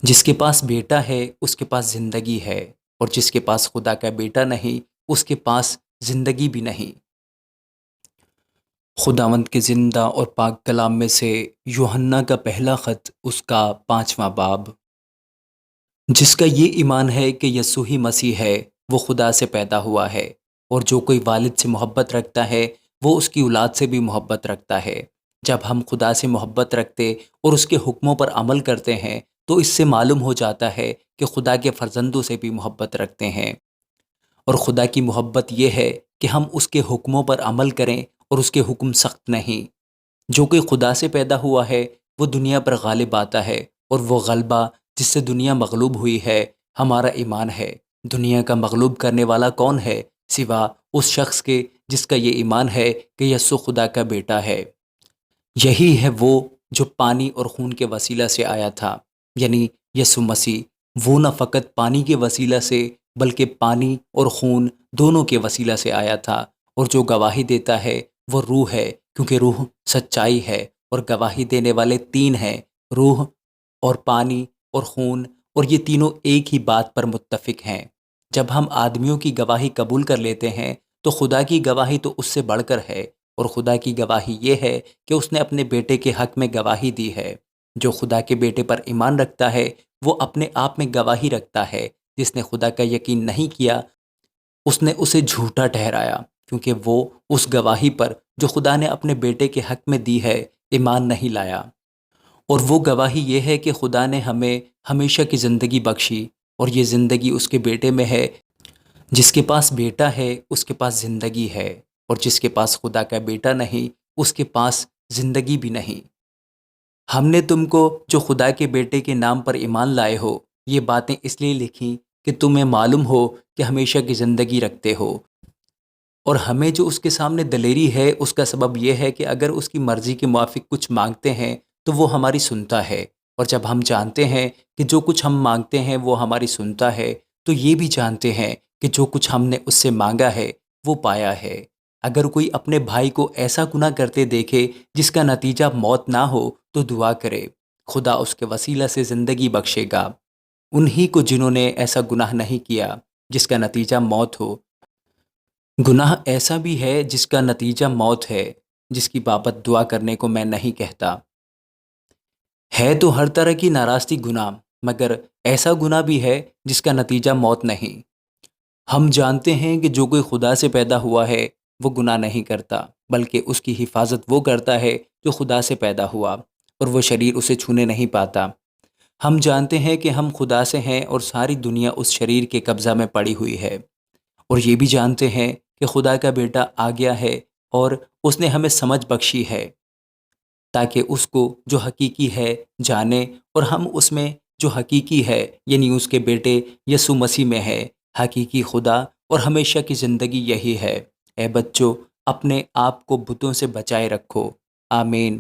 جس کے پاس بیٹا ہے اس کے پاس زندگی ہے، اور جس کے پاس خدا کا بیٹا نہیں اس کے پاس زندگی بھی نہیں۔ خداوند کے زندہ اور پاک کلام میں سے یوحنا کا پہلا خط، اس کا 5واں باب۔ جس کا یہ ایمان ہے کہ یسوع ہی مسیح ہے، وہ خدا سے پیدا ہوا ہے، اور جو کوئی والد سے محبت رکھتا ہے وہ اس کی اولاد سے بھی محبت رکھتا ہے۔ جب ہم خدا سے محبت رکھتے اور اس کے حکموں پر عمل کرتے ہیں تو اس سے معلوم ہو جاتا ہے کہ خدا کے فرزندوں سے بھی محبت رکھتے ہیں۔ اور خدا کی محبت یہ ہے کہ ہم اس کے حکموں پر عمل کریں، اور اس کے حکم سخت نہیں۔ جو کوئی خدا سے پیدا ہوا ہے وہ دنیا پر غالب آتا ہے، اور وہ غلبہ جس سے دنیا مغلوب ہوئی ہے ہمارا ایمان ہے۔ دنیا کا مغلوب کرنے والا کون ہے سوا اس شخص کے جس کا یہ ایمان ہے کہ یسوع خدا کا بیٹا ہے۔ یہی ہے وہ جو پانی اور خون کے وسیلہ سے آیا تھا، یعنی یسوع مسیح۔ وہ نہ فقط پانی کے وسیلہ سے بلکہ پانی اور خون دونوں کے وسیلہ سے آیا تھا، اور جو گواہی دیتا ہے وہ روح ہے، کیونکہ روح سچائی ہے، اور گواہی دینے والے تین ہیں، روح اور پانی اور خون، اور یہ تینوں ایک ہی بات پر متفق ہیں۔ جب ہم آدمیوں کی گواہی قبول کر لیتے ہیں تو خدا کی گواہی تو اس سے بڑھ کر ہے، اور خدا کی گواہی یہ ہے کہ اس نے اپنے بیٹے کے حق میں گواہی دی ہے۔ جو خدا کے بیٹے پر ایمان رکھتا ہے وہ اپنے آپ میں گواہی رکھتا ہے۔ جس نے خدا کا یقین نہیں کیا اس نے اسے جھوٹا ٹھہرایا، کیونکہ وہ اس گواہی پر جو خدا نے اپنے بیٹے کے حق میں دی ہے ایمان نہیں لایا۔ اور وہ گواہی یہ ہے کہ خدا نے ہمیں ہمیشہ کی زندگی بخشی، اور یہ زندگی اس کے بیٹے میں ہے۔ جس کے پاس بیٹا ہے اس کے پاس زندگی ہے، اور جس کے پاس خدا کا بیٹا نہیں اس کے پاس زندگی بھی نہیں۔ ہم نے تم کو جو خدا کے بیٹے کے نام پر ایمان لائے ہو یہ باتیں اس لیے لکھیں کہ تمہیں معلوم ہو کہ ہمیشہ کی زندگی رکھتے ہو۔ اور ہمیں جو اس کے سامنے دلیری ہے اس کا سبب یہ ہے کہ اگر اس کی مرضی کے موافق کچھ مانگتے ہیں تو وہ ہماری سنتا ہے، اور جب ہم جانتے ہیں کہ جو کچھ ہم مانگتے ہیں وہ ہماری سنتا ہے تو یہ بھی جانتے ہیں کہ جو کچھ ہم نے اس سے مانگا ہے وہ پایا ہے۔ اگر کوئی اپنے بھائی کو ایسا گناہ کرتے دیکھے جس کا نتیجہ موت نہ ہو تو دعا کرے، خدا اس کے وسیلہ سے زندگی بخشے گا۔ انہی کو جنہوں نے ایسا گناہ نہیں کیا جس کا نتیجہ موت ہو۔ گناہ ایسا بھی ہے جس کا نتیجہ موت ہے، جس کی بابت دعا کرنے کو میں نہیں کہتا۔ ہے تو ہر طرح کی ناراستی گناہ، مگر ایسا گناہ بھی ہے جس کا نتیجہ موت نہیں۔ ہم جانتے ہیں کہ جو کوئی خدا سے پیدا ہوا ہے وہ گناہ نہیں کرتا، بلکہ اس کی حفاظت وہ کرتا ہے جو خدا سے پیدا ہوا، اور وہ شریر اسے چھونے نہیں پاتا۔ ہم جانتے ہیں کہ ہم خدا سے ہیں اور ساری دنیا اس شریر کے قبضہ میں پڑی ہوئی ہے، اور یہ بھی جانتے ہیں کہ خدا کا بیٹا آ گیا ہے اور اس نے ہمیں سمجھ بخشی ہے، تاکہ اس کو جو حقیقی ہے جانے، اور ہم اس میں جو حقیقی ہے یعنی اس کے بیٹے یسوع مسیح میں ہے۔ حقیقی خدا اور ہمیشہ کی زندگی یہی ہے۔ اے بچوں، اپنے آپ کو بتوں سے بچائے رکھو۔ آمین۔